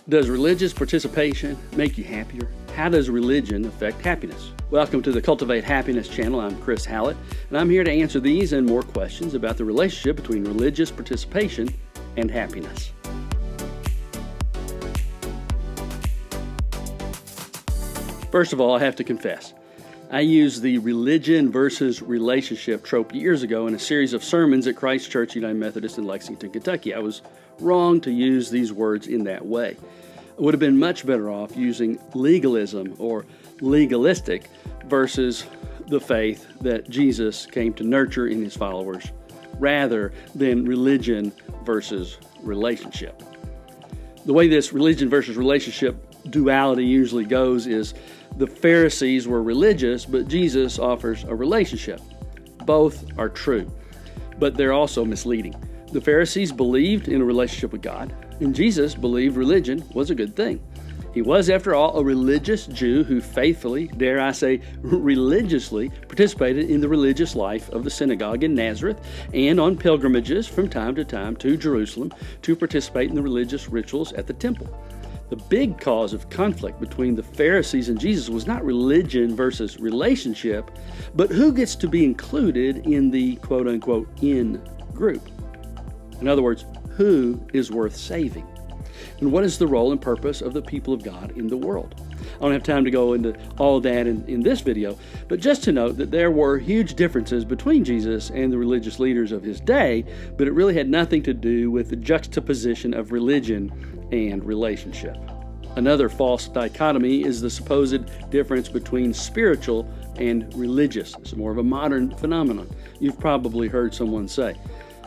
Does religious participation make you happier? How does religion affect happiness? Welcome to the Cultivate Happiness channel. I'm Chris Howlett, and I'm here to answer these and more questions about the relationship between religious participation and happiness. First of all, I have to confess, I used the religion versus relationship trope years ago in a series of sermons at Christ Church United Methodist in Lexington, Kentucky. I was wrong to use these words in that way. I would have been much better off using legalism or legalistic versus the faith that Jesus came to nurture in his followers, rather than religion versus relationship. The way this religion versus relationship duality usually goes is the Pharisees were religious, but Jesus offers a relationship. Both are true, but they're also misleading. The Pharisees believed in a relationship with God, and Jesus believed religion was a good thing. He was, after all, a religious Jew who faithfully, dare I say, religiously participated in the religious life of the synagogue in Nazareth and on pilgrimages from time to time to Jerusalem to participate in the religious rituals at the temple. The big cause of conflict between the Pharisees and Jesus was not religion versus relationship, but who gets to be included in the quote-unquote in group. In other words, who is worth saving? And what is the role and purpose of the people of God in the world? I don't have time to go into all of that in this video, but just to note that there were huge differences between Jesus and the religious leaders of his day, but it really had nothing to do with the juxtaposition of religion and relationship. Another false dichotomy is the supposed difference between spiritual and religious. It's more of a modern phenomenon. You've probably heard someone say,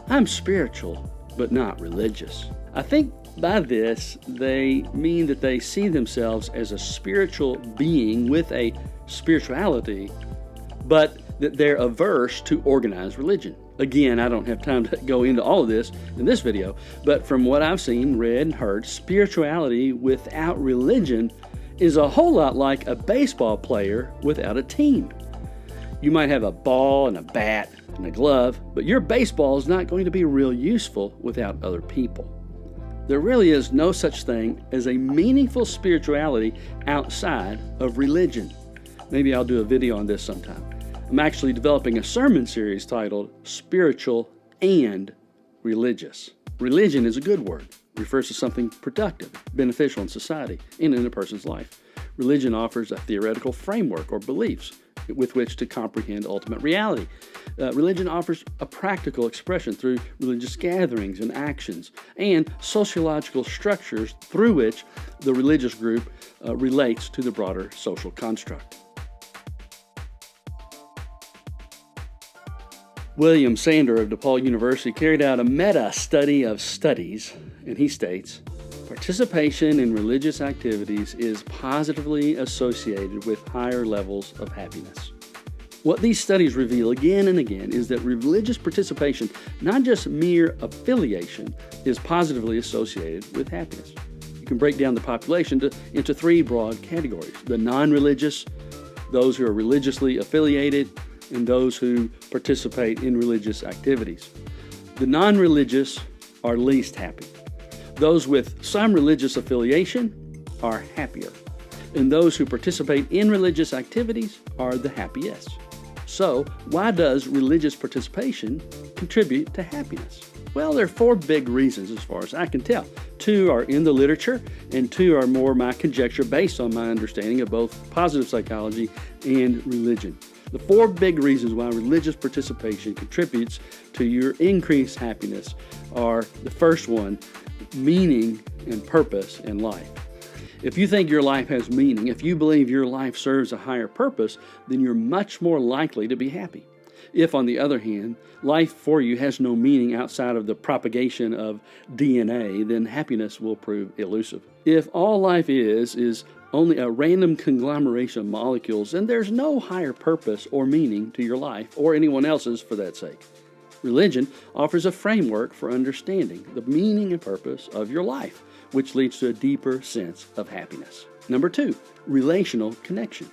"I'm spiritual, but not religious." I think by this, they mean that they see themselves as a spiritual being with a spirituality, but that they're averse to organized religion. Again, I don't have time to go into all of this in this video, but from what I've seen, read, and heard, spirituality without religion is a whole lot like a baseball player without a team. You might have a ball and a bat and a glove, but your baseball is not going to be real useful without other people. There really is no such thing as a meaningful spirituality outside of religion. Maybe I'll do a video on this sometime. I'm actually developing a sermon series titled Spiritual and Religious. Religion is a good word. It refers to something productive, beneficial in society and in a person's life. Religion offers a theoretical framework or beliefs with which to comprehend ultimate reality. Religion offers a practical expression through religious gatherings and actions and sociological structures through which the religious group relates to the broader social construct. William Sander of DePaul University carried out a meta-study of studies, and he states, participation in religious activities is positively associated with higher levels of happiness. What these studies reveal again and again is that religious participation, not just mere affiliation, is positively associated with happiness. You can break down the population into three broad categories: the non-religious, those who are religiously affiliated, and those who participate in religious activities. The non-religious are least happy. Those with some religious affiliation are happier, and those who participate in religious activities are the happiest. So, why does religious participation contribute to happiness? Well, there are four big reasons as far as I can tell. Two are in the literature, and two are more my conjecture based on my understanding of both positive psychology and religion. The four big reasons why religious participation contributes to your increased happiness are, the first one, meaning and purpose in life. If you think your life has meaning, if you believe your life serves a higher purpose, then you're much more likely to be happy. If, on the other hand, life for you has no meaning outside of the propagation of DNA, then happiness will prove elusive. If all life is only a random conglomeration of molecules, then there's no higher purpose or meaning to your life, or anyone else's for that sake. Religion offers a framework for understanding the meaning and purpose of your life, which leads to a deeper sense of happiness. Number two, relational connection.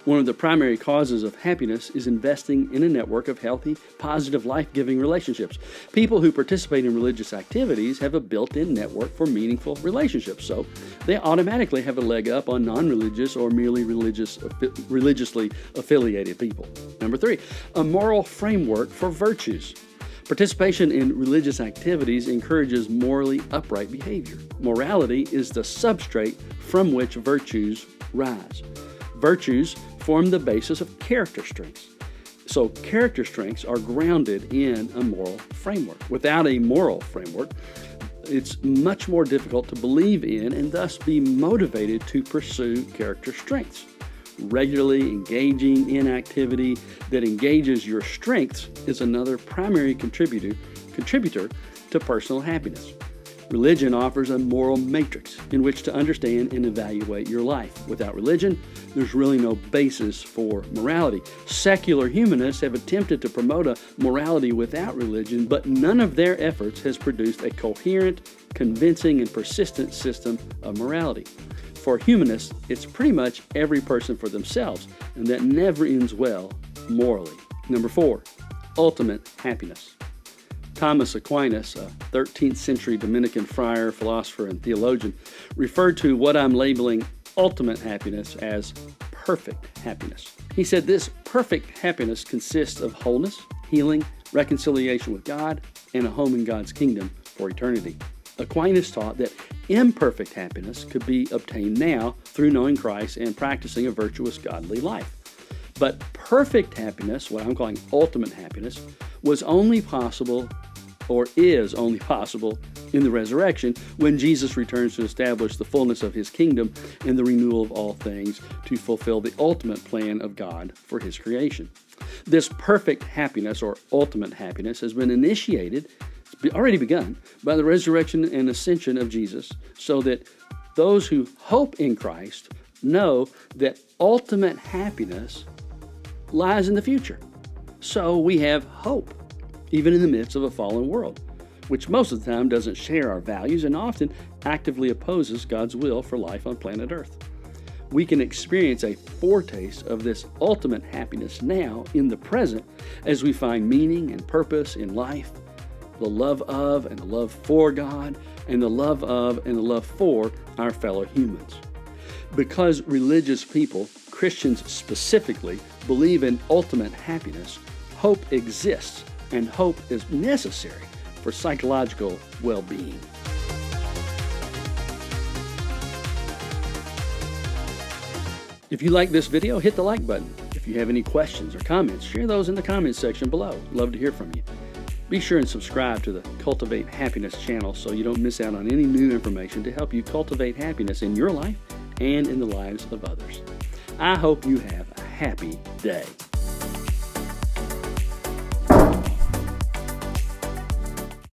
One of the primary causes of happiness is investing in a network of healthy, positive, life-giving relationships. People who participate in religious activities have a built-in network for meaningful relationships, so they automatically have a leg up on non-religious or merely religiously affiliated people. Number 3, a moral framework for virtues. Participation in religious activities encourages morally upright behavior. Morality is the substrate from which virtues rise. Virtues form the basis of character strengths. So character strengths are grounded in a moral framework. Without a moral framework, it's much more difficult to believe in and thus be motivated to pursue character strengths. Regularly engaging in activity that engages your strengths is another primary contributor to personal happiness. Religion offers a moral matrix in which to understand and evaluate your life. Without religion, there's really no basis for morality. Secular humanists have attempted to promote a morality without religion, but none of their efforts has produced a coherent, convincing, and persistent system of morality. For humanists, it's pretty much every person for themselves, and that never ends well morally. Number 4, ultimate happiness. Thomas Aquinas, a 13th century Dominican friar, philosopher, and theologian, referred to what I'm labeling ultimate happiness as perfect happiness. He said this perfect happiness consists of wholeness, healing, reconciliation with God, and a home in God's kingdom for eternity. Aquinas taught that imperfect happiness could be obtained now through knowing Christ and practicing a virtuous, godly life. But perfect happiness, what I'm calling ultimate happiness, was only possible or is only possible in the resurrection when Jesus returns to establish the fullness of his kingdom and the renewal of all things to fulfill the ultimate plan of God for his creation. This perfect happiness or ultimate happiness has been initiated, it's already begun, by the resurrection and ascension of Jesus, so that those who hope in Christ know that ultimate happiness lies in the future. So we have hope, even in the midst of a fallen world, which most of the time doesn't share our values and often actively opposes God's will for life on planet Earth. We can experience a foretaste of this ultimate happiness now in the present as we find meaning and purpose in life, the love of and the love for God, and the love of and the love for our fellow humans. Because religious people, Christians specifically, believe in ultimate happiness, hope exists, and hope is necessary for psychological well-being. If you like this video, hit the like button. If you have any questions or comments, share those in the comments section below. Love to hear from you. Be sure and subscribe to the Cultivate Happiness channel so you don't miss out on any new information to help you cultivate happiness in your life and in the lives of others. I hope you have a happy day.